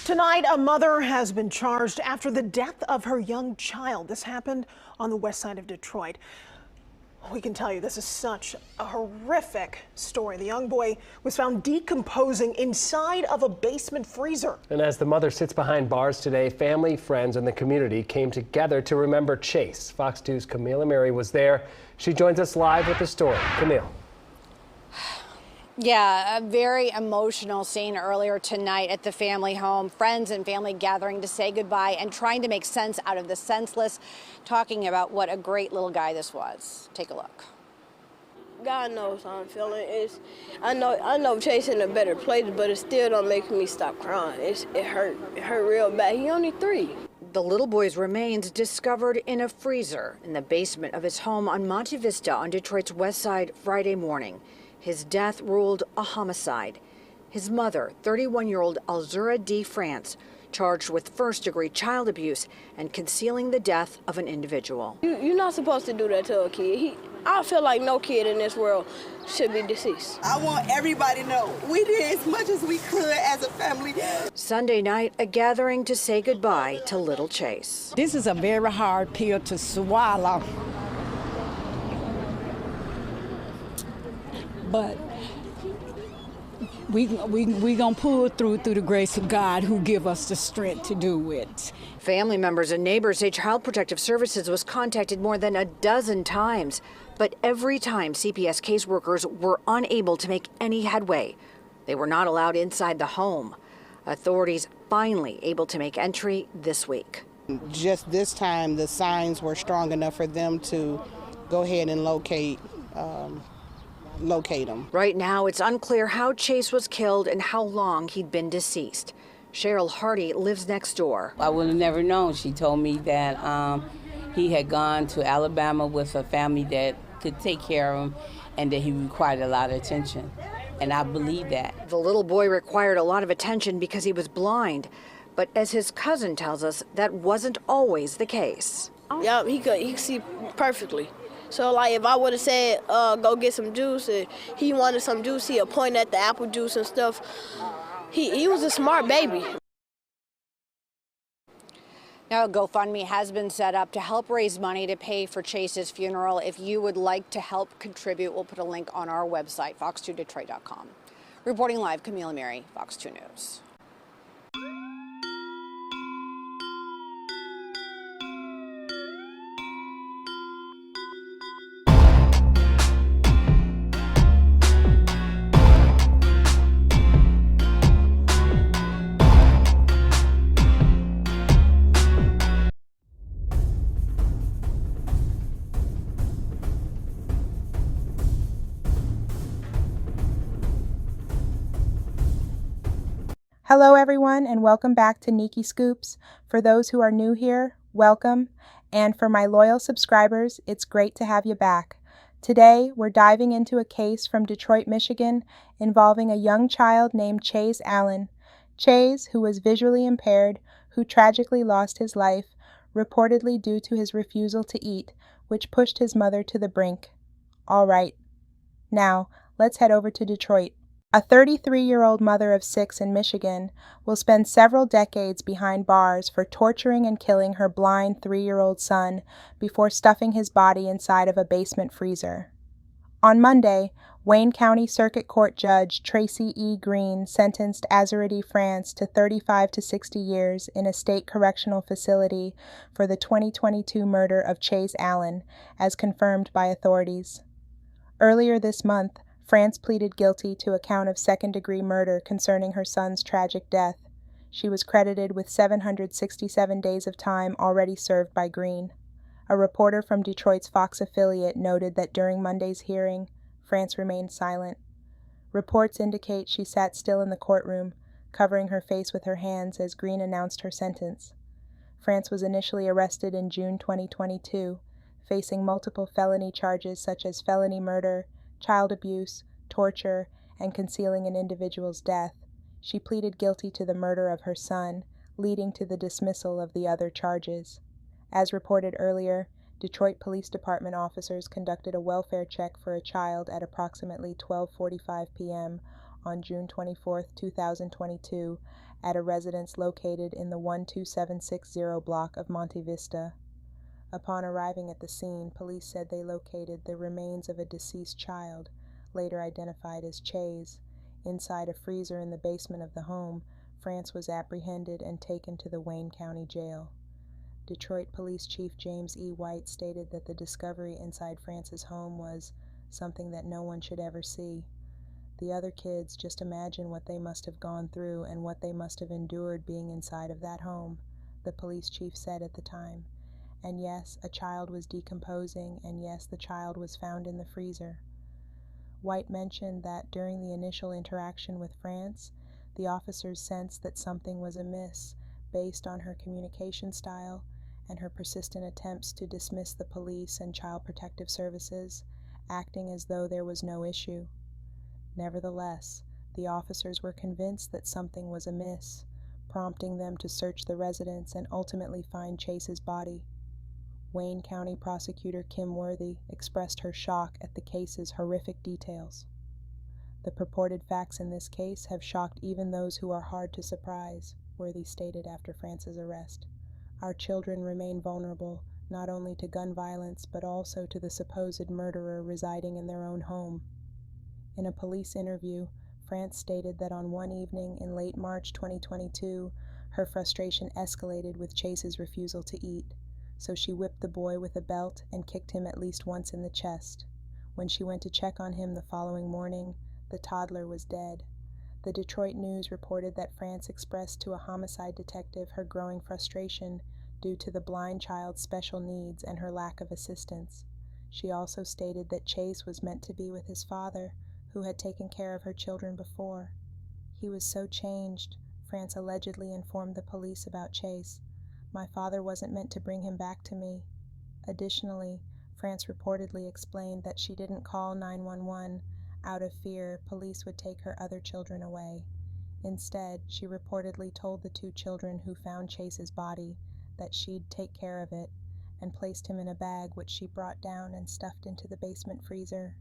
Tonight, a mother has been charged after the death of her young child. This happened on the west side of Detroit. We can tell you this is such a horrific story. The young boy was found decomposing inside of a basement freezer. And as the mother sits behind bars today, family, friends, and the community came together to remember Chase. Fox 2's Camila Mary was there. She joins us live with the story. Camille. Yeah, a very emotional scene earlier tonight at the family home. Friends and family gathering to say goodbye and trying to make sense out of the senseless, talking about what a great little guy this was. Take a look. God knows how I'm feeling. I know Chase in a better place, but it still don't make me stop crying. It hurt real bad. He only 3. The little boy's remains discovered in a freezer in the basement of his home on Monte Vista on Detroit's west side Friday morning. His death ruled a homicide. His mother, 31-year-old Azuradee France, charged with first-degree child abuse and concealing the death of an individual. You're not supposed to do that to a kid. I feel like no kid in this world should be deceased. I want everybody to know we did as much as we could as a family. Sunday night, a gathering to say goodbye to little Chase. This is a very hard pill to swallow. But we gonna pull through the grace of God, who give us the strength to do it. Family members and neighbors say Child Protective Services was contacted more than a dozen times, but every time CPS caseworkers were unable to make any headway. They were not allowed inside the home. Authorities finally able to make entry this week. Just this time, the signs were strong enough for them to go ahead and locate him. Right now, it's unclear how Chase was killed and how long he'd been deceased. Cheryl Hardy lives next door. I would have never known. She told me that he had gone to Alabama with a family that could take care of him and that he required a lot of attention. And I believe that. The little boy required a lot of attention because he was blind. But as his cousin tells us, that wasn't always the case. Yeah, he could see perfectly. So, like, if I would have said, go get some juice, and he wanted some juice, he'd point at the apple juice and stuff. He was a smart baby. Now, a GoFundMe has been set up to help raise money to pay for Chase's funeral. If you would like to help contribute, we'll put a link on our website, fox2detroit.com. Reporting live, Camila Mary, Fox 2 News. Hello everyone and welcome back to Nikki Scoops. For those who are new here, welcome. And for my loyal subscribers, it's great to have you back. Today, we're diving into a case from Detroit, Michigan, involving a young child named Chase Allen. Chase, who was visually impaired, who tragically lost his life, reportedly due to his refusal to eat, which pushed his mother to the brink. All right. Now, let's head over to Detroit. A 33-year-old mother of 6 in Michigan will spend several decades behind bars for torturing and killing her blind 3-year-old son before stuffing his body inside of a basement freezer. On Monday, Wayne County Circuit Court Judge Tracy E. Green sentenced Azuradee France to 35 to 60 years in a state correctional facility for the 2022 murder of Chase Allen, as confirmed by authorities. Earlier this month, France pleaded guilty to a count of second-degree murder concerning her son's tragic death. She was credited with 767 days of time already served by Green. A reporter from Detroit's Fox affiliate noted that during Monday's hearing, France remained silent. Reports indicate she sat still in the courtroom, covering her face with her hands as Green announced her sentence. France was initially arrested in June 2022, facing multiple felony charges such as felony murder, child abuse, torture, and concealing an individual's death. She pleaded guilty to the murder of her son, leading to the dismissal of the other charges. As reported earlier, Detroit Police Department officers conducted a welfare check for a child at approximately 12:45 p.m. on June 24, 2022, at a residence located in the 12760 block of Monte Vista. Upon arriving at the scene, police said they located the remains of a deceased child, later identified as Chase. Inside a freezer in the basement of the home, France was apprehended and taken to the Wayne County Jail. Detroit Police Chief James E. White stated that the discovery inside France's home was something that no one should ever see. The other kids, just imagine what they must have gone through and what they must have endured being inside of that home, the police chief said at the time. And yes, a child was decomposing, and yes, the child was found in the freezer. White mentioned that during the initial interaction with France, the officers sensed that something was amiss based on her communication style and her persistent attempts to dismiss the police and child protective services, acting as though there was no issue. Nevertheless, the officers were convinced that something was amiss, prompting them to search the residence and ultimately find Chase's body. Wayne County Prosecutor Kim Worthy expressed her shock at the case's horrific details. The purported facts in this case have shocked even those who are hard to surprise, Worthy stated after France's arrest. Our children remain vulnerable, not only to gun violence, but also to the supposed murderer residing in their own home. In a police interview, France stated that on one evening in late March 2022, her frustration escalated with Chase's refusal to eat. So she whipped the boy with a belt and kicked him at least once in the chest. When she went to check on him the following morning, the toddler was dead. The Detroit News reported that France expressed to a homicide detective her growing frustration due to the blind child's special needs and her lack of assistance. She also stated that Chase was meant to be with his father, who had taken care of her children before. He was so changed, France allegedly informed the police about Chase. My father wasn't meant to bring him back to me. Additionally, France reportedly explained that she didn't call 911 out of fear police would take her other children away. Instead, she reportedly told the two children who found Chase's body that she'd take care of it and placed him in a bag which she brought down and stuffed into the basement freezer.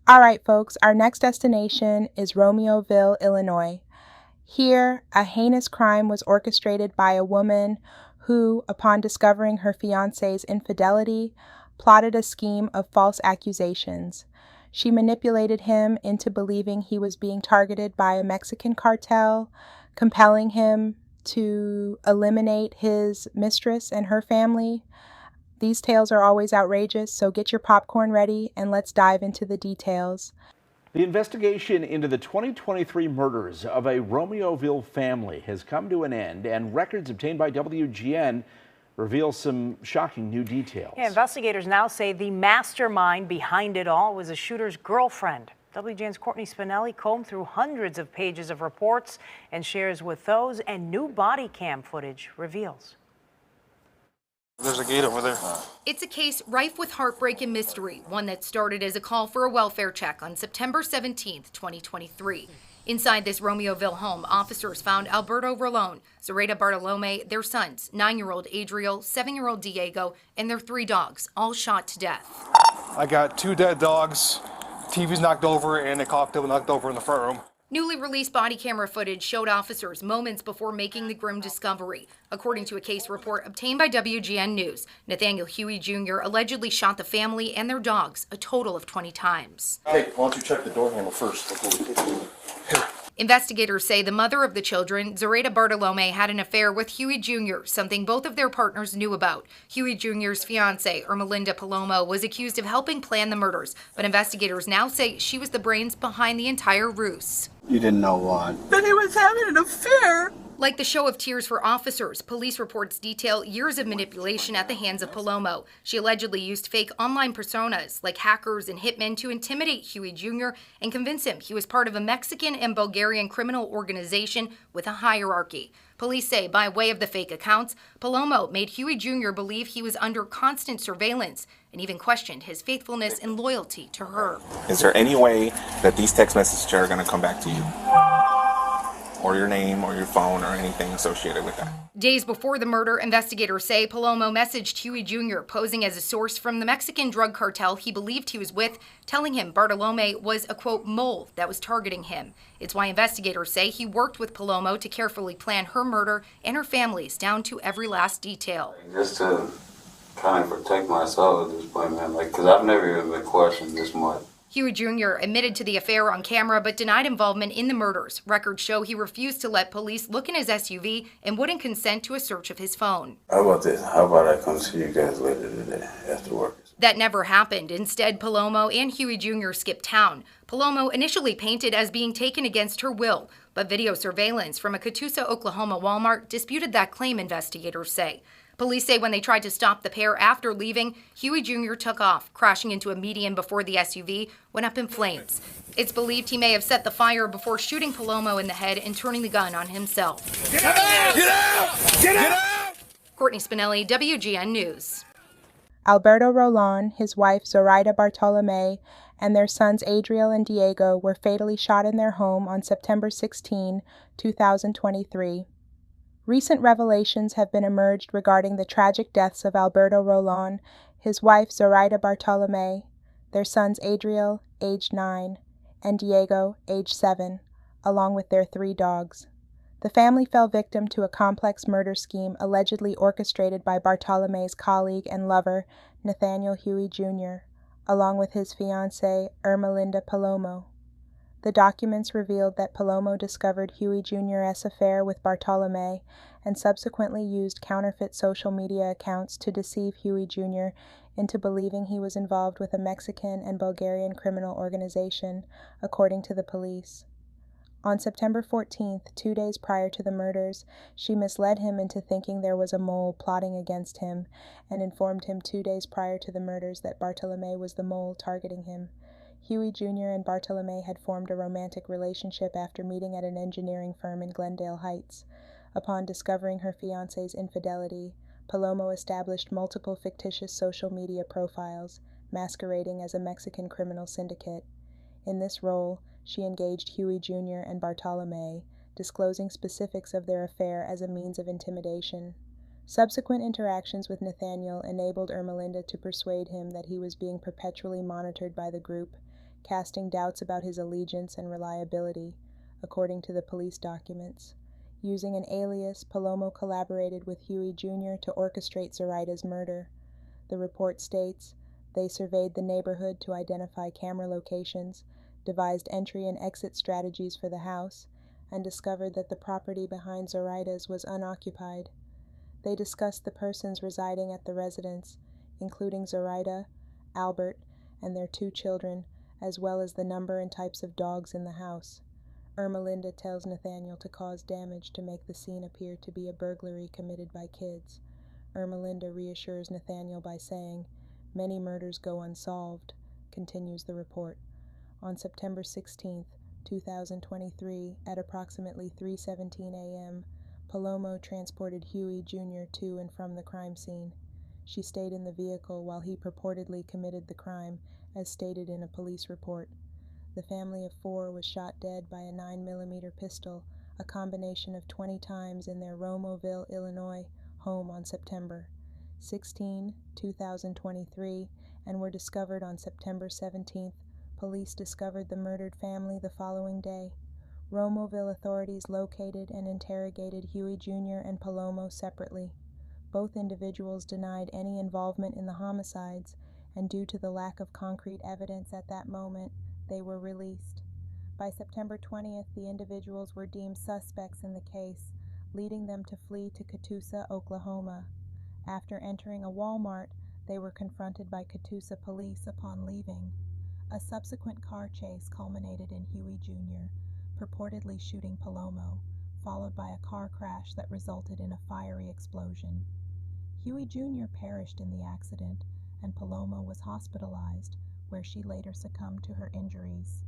All right, folks, our next destination is Romeoville, Illinois. Here, a heinous crime was orchestrated by a woman who, upon discovering her fiancé's infidelity, plotted a scheme of false accusations. She manipulated him into believing he was being targeted by a Mexican cartel, compelling him to eliminate his mistress and her family. These tales are always outrageous, so get your popcorn ready and let's dive into the details. The investigation into the 2023 murders of a Romeoville family has come to an end, and records obtained by WGN reveal some shocking new details. Yeah, investigators now say the mastermind behind it all was a shooter's girlfriend. WGN's Courtney Spinelli combed through hundreds of pages of reports and shares what those and new body cam footage reveals. There's a gate over there. It's a case rife with heartbreak and mystery, one that started as a call for a welfare check on September 17th, 2023. Inside this Romeoville home, officers found Alberto Rolón, Zoraida Bartolome, their sons, 9-year-old Adriel, 7-year-old Diego, and their 3 dogs, all shot to death. I got 2 dead dogs, TV's knocked over, and a cocktail knocked over in the front room. Newly released body camera footage showed officers moments before making the grim discovery. According to a case report obtained by WGN News, Nathaniel Huey Jr. allegedly shot the family and their dogs a total of 20 times. Hey, why don't you check the door handle first before we take you? Here. Investigators say the mother of the children, Zoraida Bartolome, had an affair with Huey Jr., something both of their partners knew about. Huey Jr.'s fiancée, Ermelinda Palomo, was accused of helping plan the murders, but investigators now say she was the brains behind the entire ruse. You didn't know why. That he was having an affair. Like the show of tears for officers, police reports detail years of manipulation at the hands of Palomo. She allegedly used fake online personas like hackers and hitmen to intimidate Huey Jr. and convince him he was part of a Mexican and Bulgarian criminal organization with a hierarchy. Police say by way of the fake accounts, Palomo made Huey Jr. believe he was under constant surveillance and even questioned his faithfulness and loyalty to her. Is there any way that these text messages are going to come back to you? Or your name or your phone or anything associated with that? Days before the murder, investigators say Palomo messaged Huey Jr. posing as a source from the Mexican drug cartel he believed he was with, telling him Bartolome was a, quote, mole that was targeting him. It's why investigators say he worked with Palomo to carefully plan her murder and her family's down to every last detail. Just to kind of protect myself at this point, man, because I've never even been questioned this much. Huey Jr. admitted to the affair on camera but denied involvement in the murders. Records show he refused to let police look in his SUV and wouldn't consent to a search of his phone. How about this? How about I come see you guys later today after work? That never happened. Instead, Palomo and Huey Jr. skipped town. Palomo initially painted as being taken against her will, but video surveillance from a Catoosa, Oklahoma Walmart disputed that claim, investigators say. Police say when they tried to stop the pair after leaving, Huey Jr. took off, crashing into a median before the SUV went up in flames. It's believed he may have set the fire before shooting Palomo in the head and turning the gun on himself. Get out! Get out! Get out! Courtney Spinelli, WGN News. Alberto Rolón, his wife Zoraida Bartolome, and their sons Adriel and Diego were fatally shot in their home on September 16, 2023. Recent revelations have been emerged regarding the tragic deaths of Alberto Rolón, his wife Zoraida Bartolome, their sons Adriel, aged 9, and Diego, aged 7, along with their 3 dogs. The family fell victim to a complex murder scheme allegedly orchestrated by Bartolome's colleague and lover, Nathaniel Huey Jr., along with his fiancée, Ermelinda Palomo. The documents revealed that Palomo discovered Huey Jr.'s affair with Bartolome and subsequently used counterfeit social media accounts to deceive Huey Jr. into believing he was involved with a Mexican and Bulgarian criminal organization, according to the police. On September 14th, 2 days prior to the murders, she misled him into thinking there was a mole plotting against him and informed him 2 days prior to the murders that Bartolome was the mole targeting him. Huey Jr. and Bartolome had formed a romantic relationship after meeting at an engineering firm in Glendale Heights. Upon discovering her fiancé's infidelity, Palomo established multiple fictitious social media profiles, masquerading as a Mexican criminal syndicate. In this role, she engaged Huey Jr. and Bartolome, disclosing specifics of their affair as a means of intimidation. Subsequent interactions with Nathaniel enabled Ermelinda to persuade him that he was being perpetually monitored by the group, casting doubts about his allegiance and reliability, according to the police documents. Using an alias, Palomo collaborated with Huey Jr. to orchestrate Zoraida's murder. The report states, they surveyed the neighborhood to identify camera locations, devised entry and exit strategies for the house, and discovered that the property behind Zoraida's was unoccupied. They discussed the persons residing at the residence, including Zoraida, Albert, and their 2 children, as well as the number and types of dogs in the house. Ermelinda tells Nathaniel to cause damage to make the scene appear to be a burglary committed by kids. Ermelinda reassures Nathaniel by saying, "Many murders go unsolved," continues the report. On September 16, 2023, at approximately 3:17 a.m., Palomo transported Huey Jr. to and from the crime scene. She stayed in the vehicle while he purportedly committed the crime, as stated in a police report. The family of 4 was shot dead by a 9mm pistol, a combination of 20 times in their Romeoville, Illinois home on September 16, 2023, and were discovered on September 17th. Police discovered the murdered family the following day. Romeoville authorities located and interrogated Huey Jr. and Palomo separately. Both individuals denied any involvement in the homicides, and due to the lack of concrete evidence at that moment, they were released. By September 20th, the individuals were deemed suspects in the case, leading them to flee to Catoosa, Oklahoma. After entering a Walmart, they were confronted by Catoosa police upon leaving. A subsequent car chase culminated in Huey Jr. purportedly shooting Palomo, followed by a car crash that resulted in a fiery explosion. Huey Jr. perished in the accident, and Palomo was hospitalized, where she later succumbed to her injuries.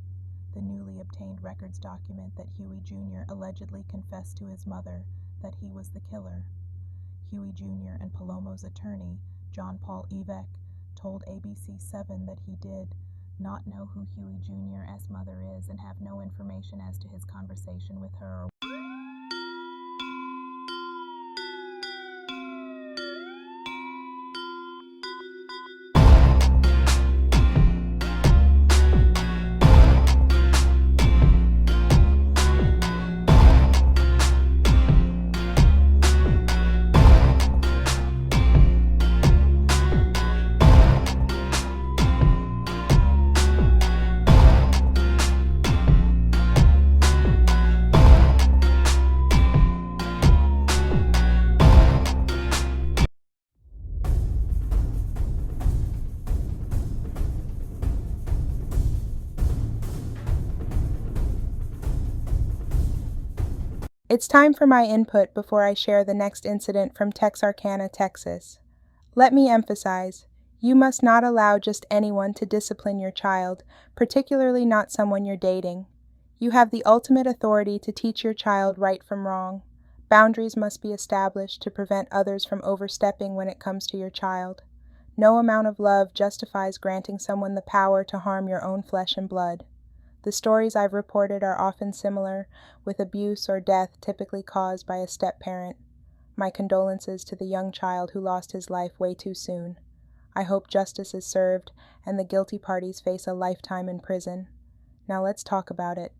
The newly obtained records document that Huey Jr. allegedly confessed to his mother that he was the killer. Huey Jr. and Palomo's attorney, John Paul Evek, told ABC7 that he did not know who Huey Jr.'s mother is and have no information as to his conversation with her. It's time for my input before I share the next incident from Texarkana, Texas. Let me emphasize, you must not allow just anyone to discipline your child, particularly not someone you're dating. You have the ultimate authority to teach your child right from wrong. Boundaries must be established to prevent others from overstepping when it comes to your child. No amount of love justifies granting someone the power to harm your own flesh and blood. The stories I've reported are often similar, with abuse or death typically caused by a step-parent. My condolences to the young child who lost his life way too soon. I hope justice is served and the guilty parties face a lifetime in prison. Now let's talk about it.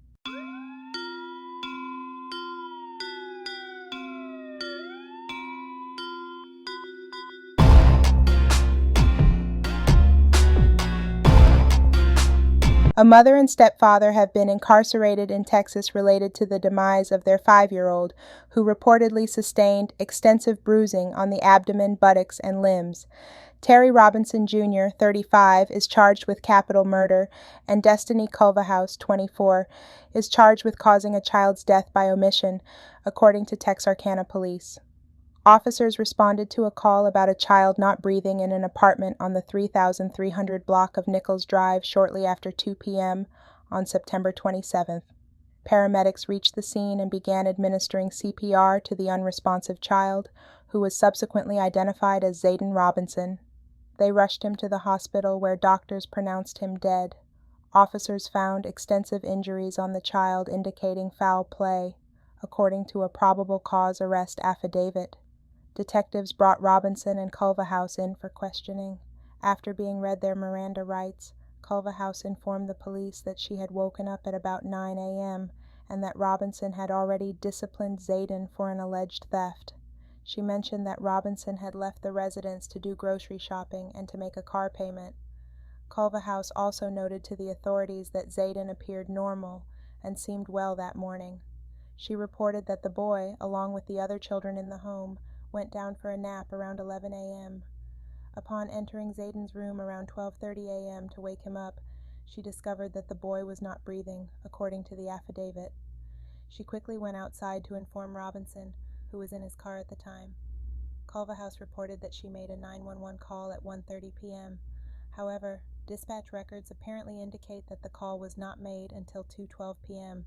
A mother and stepfather have been incarcerated in Texas related to the demise of their 5-year-old, who reportedly sustained extensive bruising on the abdomen, buttocks, and limbs. Terry Robinson Jr., 35, is charged with capital murder, and Destiny Culvahouse, 24, is charged with causing a child's death by omission, according to Texarkana police. Officers responded to a call about a child not breathing in an apartment on the 3300 block of Nichols Drive shortly after 2 p.m. on September 27th. Paramedics reached the scene and began administering CPR to the unresponsive child, who was subsequently identified as Zayden Robinson. They rushed him to the hospital where doctors pronounced him dead. Officers found extensive injuries on the child indicating foul play, according to a probable cause arrest affidavit. Detectives brought Robinson and Culvahouse in for questioning. After being read their Miranda rights, Culvahouse informed the police that she had woken up at about 9 a.m. and that Robinson had already disciplined Zayden for an alleged theft. She mentioned that Robinson had left the residence to do grocery shopping and to make a car payment. Culvahouse also noted to the authorities that Zayden appeared normal and seemed well that morning. She reported that the boy, along with the other children in the home, went down for a nap around 11 a.m. Upon entering Zayden's room around 12:30 a.m. to wake him up, she discovered that the boy was not breathing, according to the affidavit. She quickly went outside to inform Robinson, who was in his car at the time. Culvahouse reported that she made a 911 call at 1:30 p.m. However, dispatch records apparently indicate that the call was not made until 2:12 p.m.,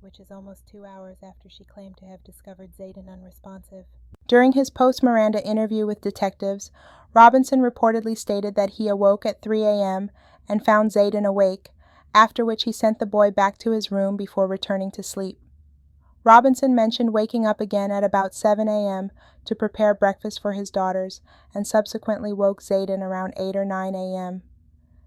which is almost 2 hours after she claimed to have discovered Zayden unresponsive. During his post-Miranda interview with detectives, Robinson reportedly stated that he awoke at 3 a.m. and found Zayden awake. after which he sent the boy back to his room before returning to sleep. Robinson mentioned waking up again at about 7 a.m. to prepare breakfast for his daughters, and subsequently woke Zayden around 8 or 9 a.m.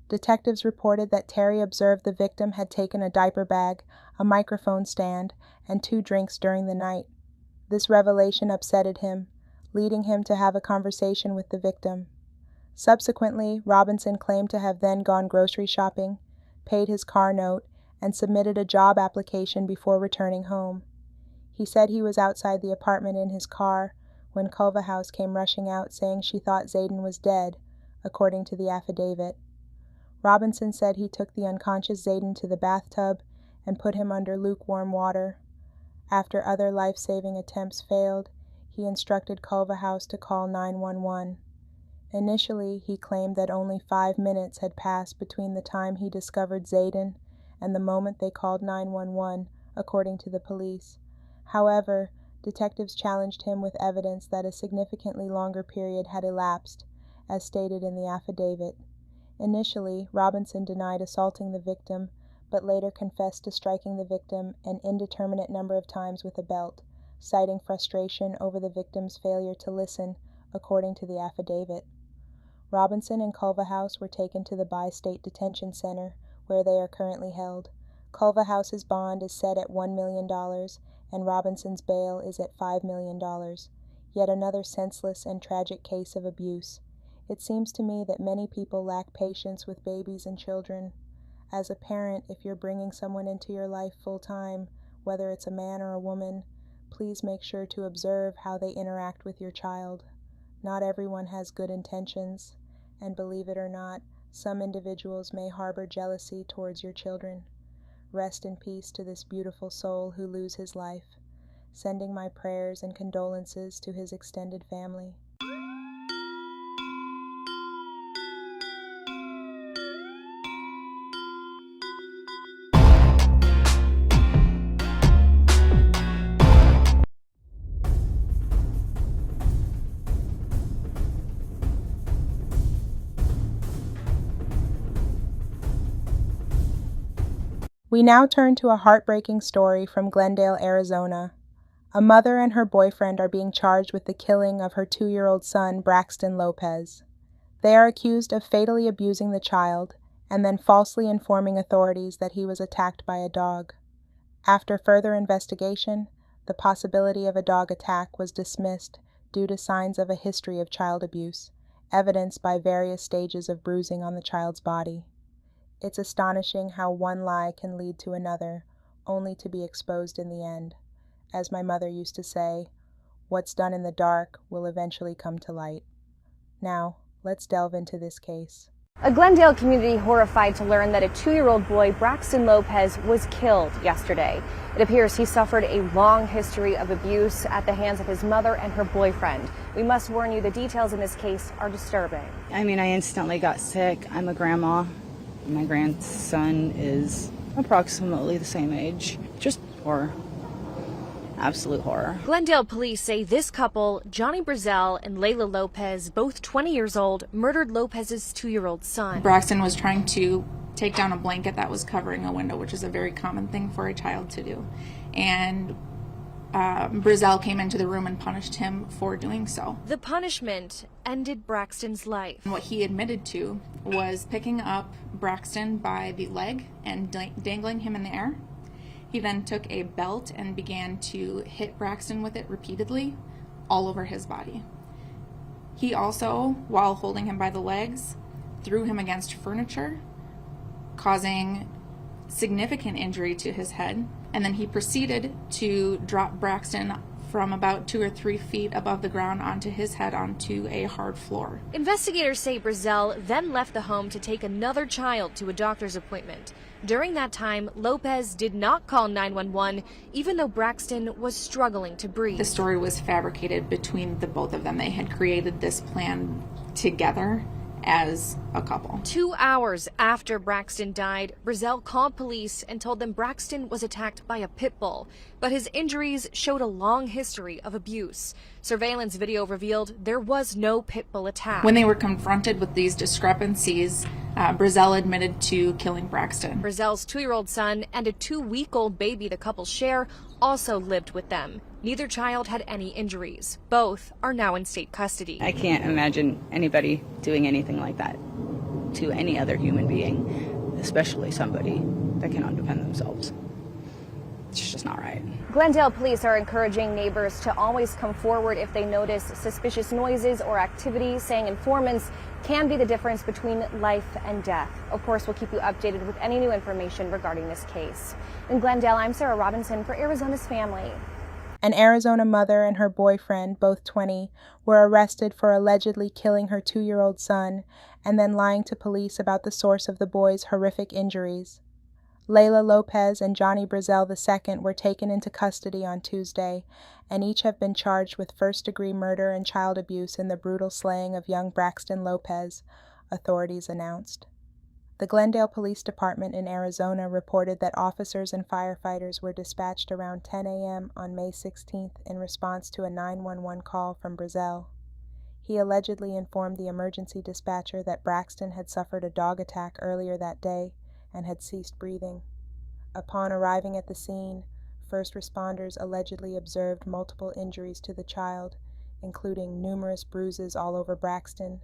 Detectives reported that Terry observed the victim had taken a diaper bag, a microphone stand, and 2 drinks during the night. This revelation upsetted him, leading him to have a conversation with the victim. Subsequently, Robinson claimed to have then gone grocery shopping, paid his car note, and submitted a job application before returning home. He said he was outside the apartment in his car when Culverhouse came rushing out saying she thought Zayden was dead, according to the affidavit. Robinson said he took the unconscious Zayden to the bathtub and put him under lukewarm water. After other life-saving attempts failed, he instructed Culverhouse to call 911. Initially, he claimed that only 5 minutes had passed between the time he discovered Zayden and the moment they called 911, according to the police. However, detectives challenged him with evidence that a significantly longer period had elapsed, as stated in the affidavit. Initially, Robinson denied assaulting the victim, but later confessed to striking the victim an indeterminate number of times with a belt, citing frustration over the victim's failure to listen, according to the affidavit. Robinson and Culverhouse were taken to the Bi-State Detention Center, where they are currently held. Culverhouse's bond is set at $1 million, and Robinson's bail is at $5 million. Yet another senseless and tragic case of abuse. It seems to me that many people lack patience with babies and children. As a parent, if you're bringing someone into your life full-time, whether it's a man or a woman, please make sure to observe how they interact with your child. Not everyone has good intentions, and believe it or not, some individuals may harbor jealousy towards your children. Rest in peace to this beautiful soul who lose his life. Sending my prayers and condolences to his extended family. We now turn to a heartbreaking story from Glendale, Arizona. A mother and her boyfriend are being charged with the killing of her 2-year-old son, Braxton Lopez. They are accused of fatally abusing the child and then falsely informing authorities that he was attacked by a dog. After further investigation, the possibility of a dog attack was dismissed due to signs of a history of child abuse, evidenced by various stages of bruising on the child's body. It's astonishing how one lie can lead to another, only to be exposed in the end. As my mother used to say, what's done in the dark will eventually come to light. Now, let's delve into this case. A Glendale community horrified to learn that a 2-year-old boy, Braxton Lopez, was killed yesterday. It appears he suffered a long history of abuse at the hands of his mother and her boyfriend. We must warn you, the details in this case are disturbing. I mean, I instantly got sick. I'm a grandma. My grandson is approximately the same age. Just horror. Absolute horror. Glendale police say this couple, Johnny Brazel and Layla Lopez, both 20 years old, murdered Lopez's 2-year-old son. Braxton was trying to take down a blanket that was covering a window, which is a very common thing for a child to do. And Brazel came into the room and punished him for doing so. The punishment ended Braxton's life. And what he admitted to was picking up Braxton by the leg and dangling him in the air. He then took a belt and began to hit Braxton with it repeatedly all over his body. He also, while holding him by the legs, threw him against furniture, causing significant injury to his head. And then he proceeded to drop Braxton from about 2 or 3 feet above the ground onto his head onto a hard floor. Investigators say Brazel then left the home to take another child to a doctor's appointment. During that time, Lopez did not call 911, even though Braxton was struggling to breathe. The story was fabricated between the both of them. They had created this plan together, as a couple. 2 hours after Braxton died, Brazel called police and told them Braxton was attacked by a pit bull, but his injuries showed a long history of abuse. Surveillance video revealed there was no pit bull attack. When they were confronted with these discrepancies, Brazel admitted to killing Braxton. Brazel's 2-year-old son and a 2-week-old baby the couple share also lived with them. Neither child had any injuries. Both are now in state custody. I can't imagine anybody doing anything like that to any other human being, especially somebody that cannot defend themselves. It's just not right. Glendale police are encouraging neighbors to always come forward if they notice suspicious noises or activity, saying informants can be the difference between life and death. Of course, we'll keep you updated with any new information regarding this case. In Glendale, I'm Sarah Robinson for Arizona's Family. An Arizona mother and her boyfriend, both 20, were arrested for allegedly killing her 2-year-old son and then lying to police about the source of the boy's horrific injuries. Layla Lopez and Johnny Brazel II were taken into custody on Tuesday, and each have been charged with first-degree murder and child abuse in the brutal slaying of young Braxton Lopez, authorities announced. The Glendale Police Department in Arizona reported that officers and firefighters were dispatched around 10 a.m. on May 16th in response to a 911 call from Brazel. He allegedly informed the emergency dispatcher that Braxton had suffered a dog attack earlier that day and had ceased breathing. Upon arriving at the scene, first responders allegedly observed multiple injuries to the child, including numerous bruises all over Braxton,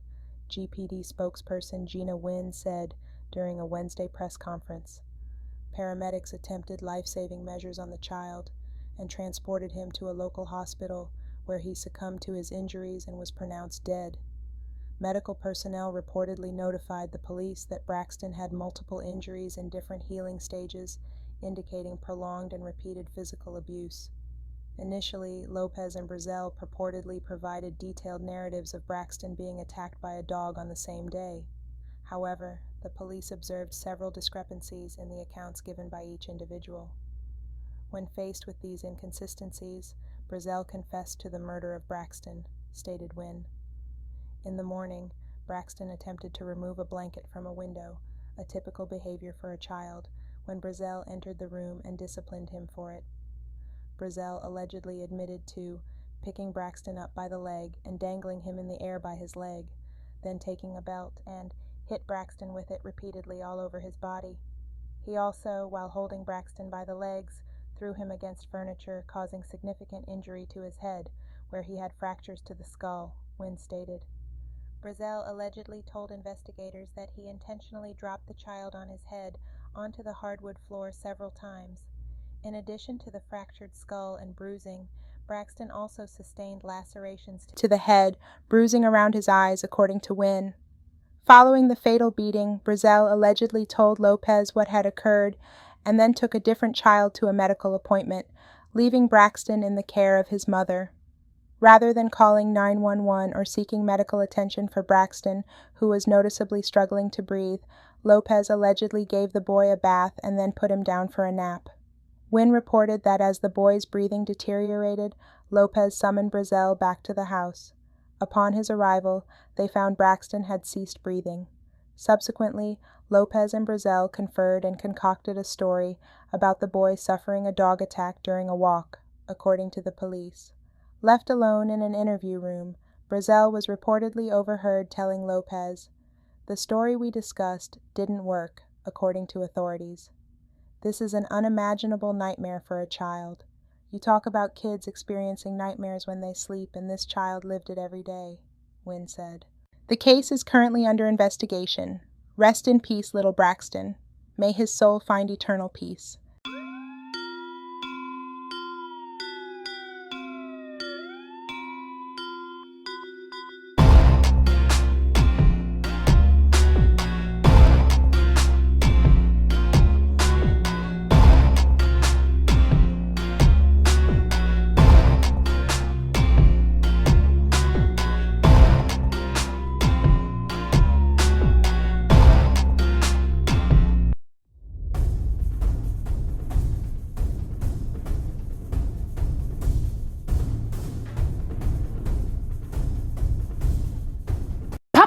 GPD spokesperson Gina Nguyen said during a Wednesday press conference. Paramedics attempted life-saving measures on the child and transported him to a local hospital where he succumbed to his injuries and was pronounced dead. Medical personnel reportedly notified the police that Braxton had multiple injuries in different healing stages, indicating prolonged and repeated physical abuse. Initially, Lopez and Brazel purportedly provided detailed narratives of Braxton being attacked by a dog on the same day. However, the police observed several discrepancies in the accounts given by each individual. When faced with these inconsistencies, Brazel confessed to the murder of Braxton, stated Nguyen. In the morning, Braxton attempted to remove a blanket from a window, a typical behavior for a child, when Brazel entered the room and disciplined him for it. Brazel allegedly admitted to picking Braxton up by the leg and dangling him in the air by his leg, then taking a belt and hit Braxton with it repeatedly all over his body. He also, while holding Braxton by the legs, threw him against furniture, causing significant injury to his head, where he had fractures to the skull, Nguyen stated. Brazel allegedly told investigators that he intentionally dropped the child on his head onto the hardwood floor several times. In addition to the fractured skull and bruising, Braxton also sustained lacerations to the head, bruising around his eyes, according to Nguyen. Following the fatal beating, Brazel allegedly told Lopez what had occurred and then took a different child to a medical appointment, leaving Braxton in the care of his mother. Rather than calling 911 or seeking medical attention for Braxton, who was noticeably struggling to breathe, Lopez allegedly gave the boy a bath and then put him down for a nap. Nguyen reported that as the boy's breathing deteriorated, Lopez summoned Brazel back to the house. Upon his arrival, they found Braxton had ceased breathing. Subsequently, Lopez and Brazel conferred and concocted a story about the boy suffering a dog attack during a walk, according to the police. Left alone in an interview room, Brazel was reportedly overheard telling Lopez, "The story we discussed didn't work," according to authorities. "This is an unimaginable nightmare for a child. You talk about kids experiencing nightmares when they sleep, and this child lived it every day," Nguyen said. The case is currently under investigation. Rest in peace, little Braxton. May his soul find eternal peace.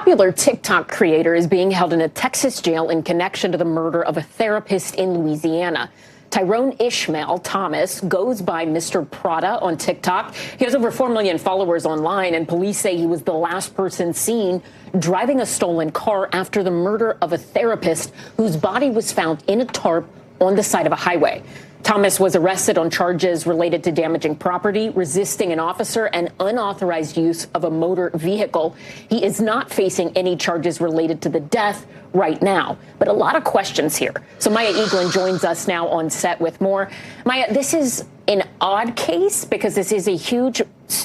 popular TikTok creator is being held in a Texas jail in connection to the murder of a therapist in Louisiana. Tyrone Ishmael Thomas goes by Mr. Prada on TikTok. He has over 4 million followers online, and police say he was the last person seen driving a stolen car after the murder of a therapist whose body was found in a tarp on the side of a highway. Thomas was arrested on charges related to damaging property, resisting an officer, and unauthorized use of a motor vehicle. He is not facing any charges related to the death right now, but a lot of questions here. So Maya Eaglin joins us now on set with more. Maya, this is an odd case because this is a huge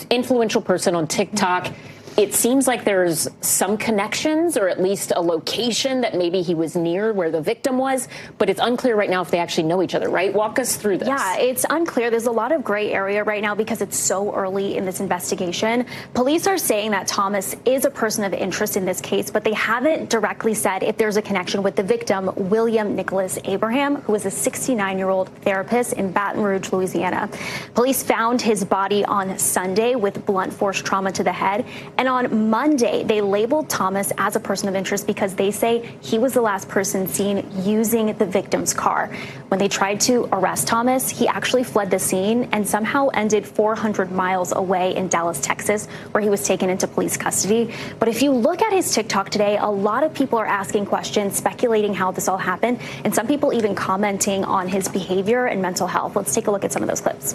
influential person on TikTok. It seems like there's some connections, or at least a location that maybe he was near where the victim was, but it's unclear right now if they actually know each other, right? Walk us through this. Yeah, it's unclear. There's a lot of gray area right now because it's so early in this investigation. Police are saying that Thomas is a person of interest in this case, but they haven't directly said if there's a connection with the victim, William Nicholas Abraham, who was a 69-year-old therapist in Baton Rouge, Louisiana. Police found his body on Sunday with blunt force trauma to the head. And on Monday, they labeled Thomas as a person of interest because they say he was the last person seen using the victim's car. When they tried to arrest Thomas, he actually fled the scene and somehow ended 400 miles away in Dallas, Texas, where he was taken into police custody. But if you look at his TikTok today, a lot of people are asking questions, speculating how this all happened, and some people even commenting on his behavior and mental health. Let's take a look at some of those clips.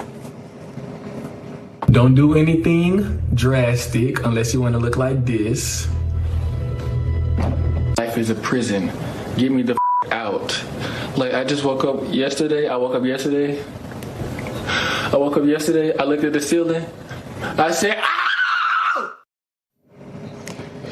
Don't do anything drastic unless you want to look like this. Life is a prison. Get me the out. Like, I just woke up yesterday. I looked up yesterday. I looked at the ceiling. I said, ah!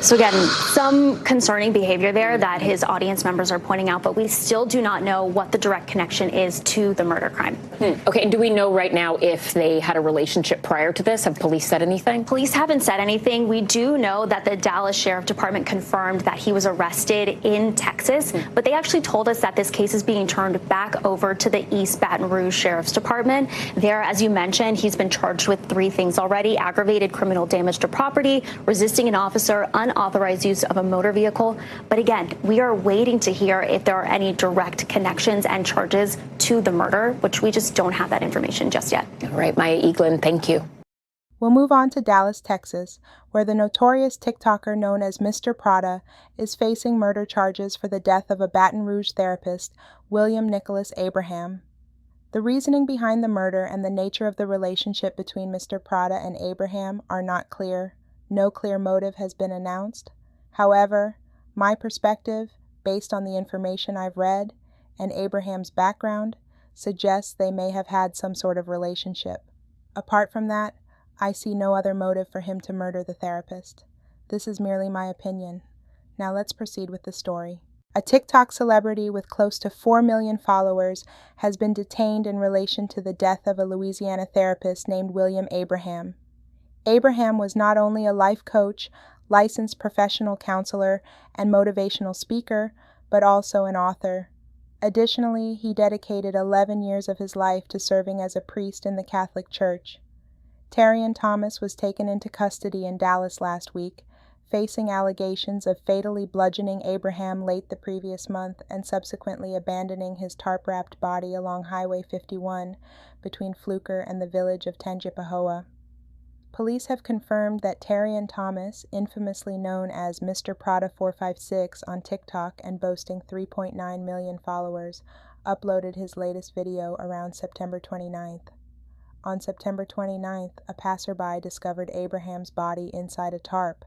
So again, some concerning behavior there that his audience members are pointing out, but we still do not know what the direct connection is to the murder crime. Okay, and do we know right now if they had a relationship prior to this? Have police said anything? Police haven't said anything. We do know that the Dallas Sheriff Department confirmed that he was arrested in Texas, but they actually told us that this case is being turned back over to the East Baton Rouge Sheriff's Department. There, as you mentioned, he's been charged with 3 things already: aggravated criminal damage to property, resisting an officer, unauthorized use of a motor vehicle. But again, we are waiting to hear if there are any direct connections and charges to the murder, which we just don't have that information just yet. All right, Maya Eaglin, thank you. We'll move on to Dallas, Texas, where the notorious TikToker known as Mr. Prada is facing murder charges for the death of a Baton Rouge therapist, William Nicholas Abraham. The reasoning behind the murder and the nature of the relationship between Mr. Prada and Abraham are not clear. No clear motive has been announced. However, my perspective, based on the information I've read, and Abraham's background, suggests they may have had some sort of relationship. Apart from that, I see no other motive for him to murder the therapist. This is merely my opinion. Now let's proceed with the story. A TikTok celebrity with close to 4 million followers has been detained in relation to the death of a Louisiana therapist named William Abraham. Abraham was not only a life coach, licensed professional counselor, and motivational speaker, but also an author. Additionally, he dedicated 11 years of his life to serving as a priest in the Catholic Church. Terrion Thomas was taken into custody in Dallas last week, facing allegations of fatally bludgeoning Abraham late the previous month and subsequently abandoning his tarp-wrapped body along Highway 51 between Fluker and the village of Tangipahoa. Police have confirmed that Terrion Thomas, infamously known as Mr. Prada 456 on TikTok and boasting 3.9 million followers, uploaded his latest video around September 29th. On September 29th, a passerby discovered Abraham's body inside a tarp,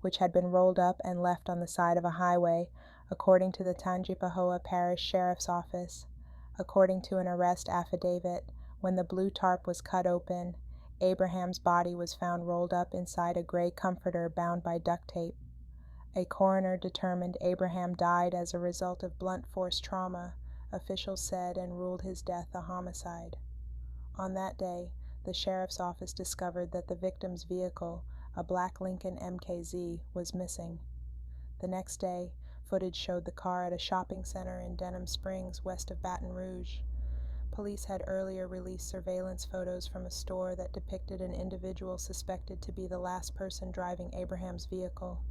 which had been rolled up and left on the side of a highway, according to the Tangipahoa Parish Sheriff's Office. According to an arrest affidavit, when the blue tarp was cut open, Abraham's body was found rolled up inside a gray comforter bound by duct tape. A coroner determined Abraham died as a result of blunt force trauma, officials said, and ruled his death a homicide. On that day, the sheriff's office discovered that the victim's vehicle, a black Lincoln MKZ, was missing. The next day, footage showed the car at a shopping center in Denham Springs, west of Baton Rouge. Police had earlier released surveillance photos from a store that depicted an individual suspected to be the last person driving Abraham's vehicle.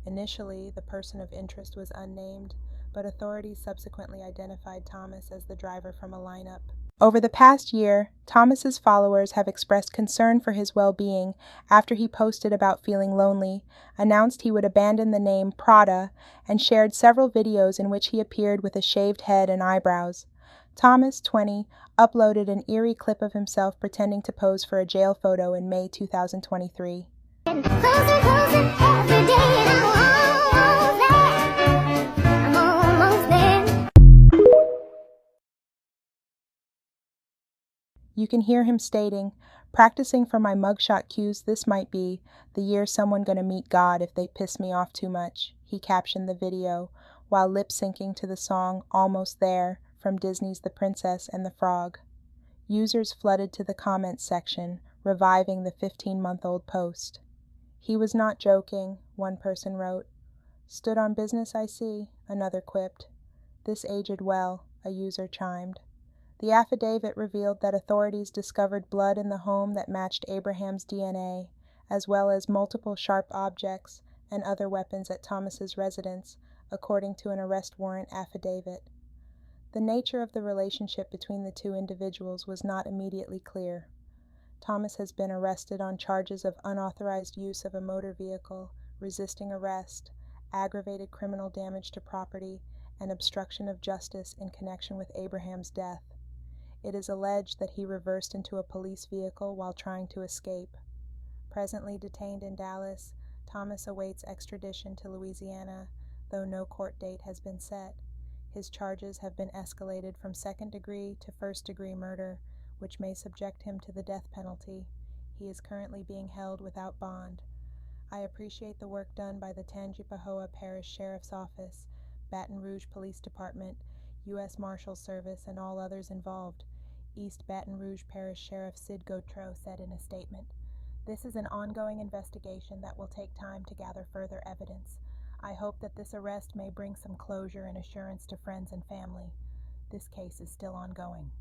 Initially, the person of interest was unnamed, but authorities subsequently identified Thomas as the driver from a lineup. Over the past year, Thomas's followers have expressed concern for his well-being after he posted about feeling lonely, announced he would abandon the name Prada, and shared several videos in which he appeared with a shaved head and eyebrows. Thomas, 20, uploaded an eerie clip of himself pretending to pose for a jail photo in May 2023. You can hear him stating, "Practicing for my mugshot cues, this might be the year someone gonna meet God if they piss me off too much," he captioned the video, while lip-syncing to the song Almost There from Disney's The Princess and the Frog. Users flooded to the comments section, reviving the 15-month-old post. "He was not joking," one person wrote. "Stood on business, I see," another quipped. "This aged well," a user chimed. The affidavit revealed that authorities discovered blood in the home that matched Abraham's DNA, as well as multiple sharp objects and other weapons at Thomas's residence, according to an arrest warrant affidavit. The nature of the relationship between the two individuals was not immediately clear. Thomas has been arrested on charges of unauthorized use of a motor vehicle, resisting arrest, aggravated criminal damage to property, and obstruction of justice in connection with Abraham's death. It is alleged that he reversed into a police vehicle while trying to escape. Presently detained in Dallas, Thomas awaits extradition to Louisiana, though no court date has been set. His charges have been escalated from second-degree to first-degree murder, which may subject him to the death penalty. He is currently being held without bond. I appreciate the work done by the Tangipahoa Parish Sheriff's Office, Baton Rouge Police Department, U.S. Marshals Service, and all others involved, East Baton Rouge Parish Sheriff Sid Gautreaux said in a statement. "This is an ongoing investigation that will take time to gather further evidence. I hope that this arrest may bring some closure and assurance to friends and family. This case is still ongoing."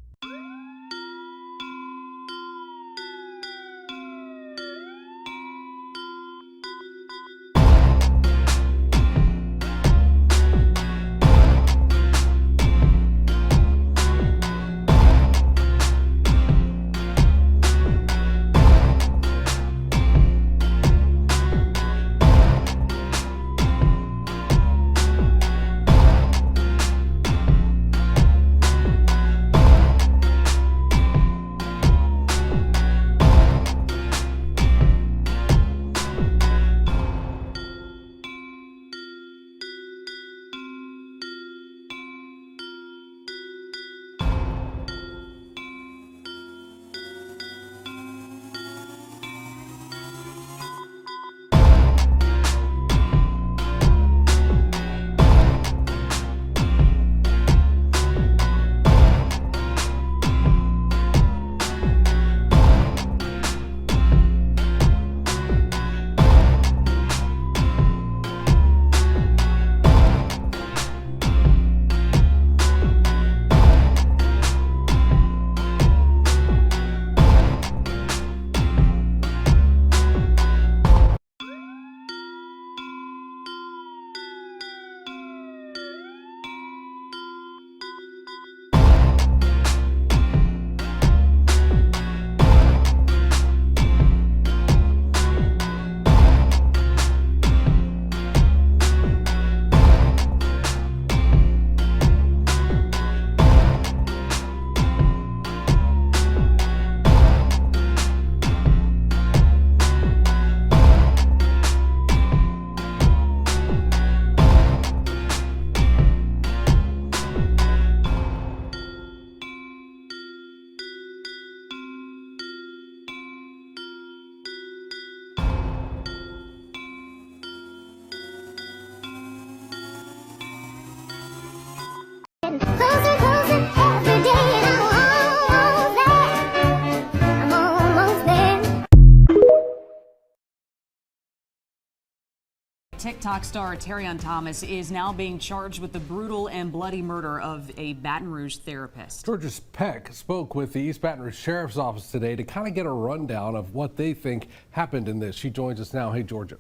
TikTok star Terrion Thomas is now being charged with the brutal and bloody murder of a Baton Rouge therapist. Georgia Peck spoke with the East Baton Rouge Sheriff's Office today to kind of get a rundown of what they think happened in this. She joins us now. Hey, Georgia.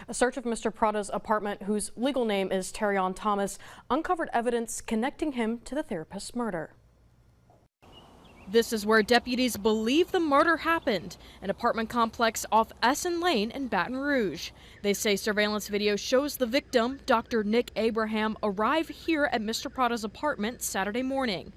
A search of Mr. Prada's apartment, whose legal name is Terrion Thomas, uncovered evidence connecting him to the therapist's murder. This is where deputies believe the murder happened, an apartment complex off Essen Lane in Baton Rouge. They say surveillance video shows the victim, Dr. Nick Abraham, arrive here at Mr. Prada's apartment Saturday morning.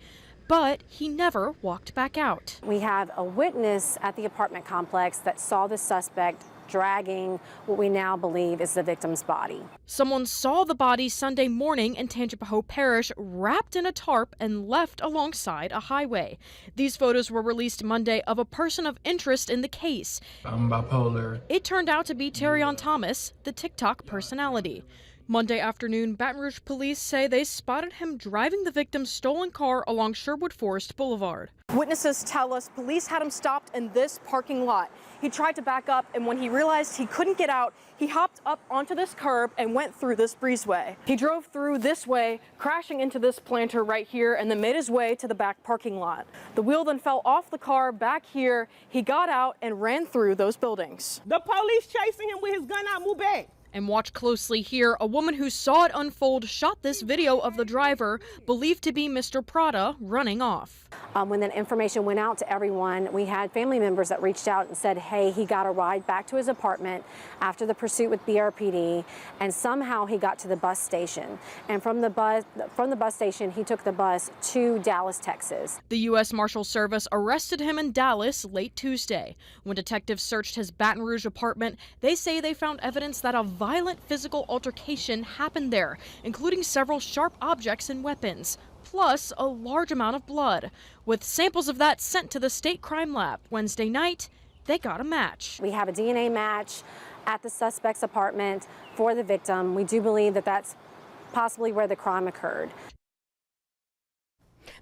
But he never walked back out. We have a witness at the apartment complex that saw the suspect dragging what we now believe is the victim's body. Someone saw the body Sunday morning in Tangipahoa Parish, wrapped in a tarp and left alongside a highway. These photos were released Monday of a person of interest in the case. I'm bipolar. It turned out to be Terrion Thomas, the TikTok personality. Monday afternoon, Baton Rouge police say they spotted him driving the victim's stolen car along Sherwood Forest Boulevard. Witnesses tell us police had him stopped in this parking lot. He tried to back up, and when he realized he couldn't get out, he hopped up onto this curb and went through this breezeway. He drove through this way, crashing into this planter right here, and then made his way to the back parking lot. The wheel then fell off the car back here. He got out and ran through those buildings. The police chasing him with his gun out, move back. And watch closely here. A woman who saw it unfold shot this video of the driver, believed to be Mr. Prada, running off. When that information went out to everyone, we had family members that reached out and said, hey, he got a ride back to his apartment after the pursuit with BRPD, and somehow he got to the bus station. And from the bus station, he took the bus to Dallas, Texas. The U.S. Marshal Service arrested him in Dallas late Tuesday. When detectives searched his Baton Rouge apartment, they say they found evidence that a violent physical altercation happened there, including several sharp objects and weapons, plus a large amount of blood. With samples of that sent to the state crime lab Wednesday night, they got a match. We have a DNA match at the suspect's apartment for the victim. We do believe that that's possibly where the crime occurred.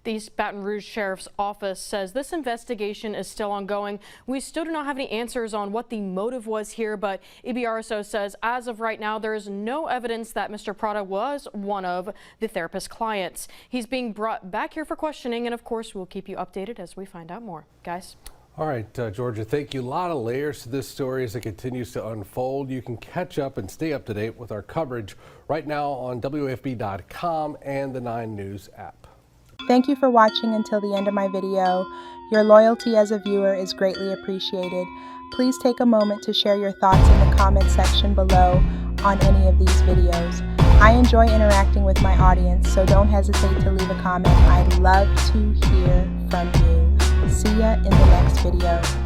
The East Baton Rouge Sheriff's Office says this investigation is still ongoing. We still do not have any answers on what the motive was here, but EBRSO says as of right now, there is no evidence that Mr. Prada was one of the therapist's clients. He's being brought back here for questioning, and of course, we'll keep you updated as we find out more. Guys? All right, Georgia, thank you. A lot of layers to this story as it continues to unfold. You can catch up and stay up to date with our coverage right now on WAFB.com and the 9 News app. Thank you for watching until the end of my video. Your loyalty as a viewer is greatly appreciated. Please take a moment to share your thoughts in the comment section below on any of these videos. I enjoy interacting with my audience, so don't hesitate to leave a comment. I'd love to hear from you. See ya in the next video.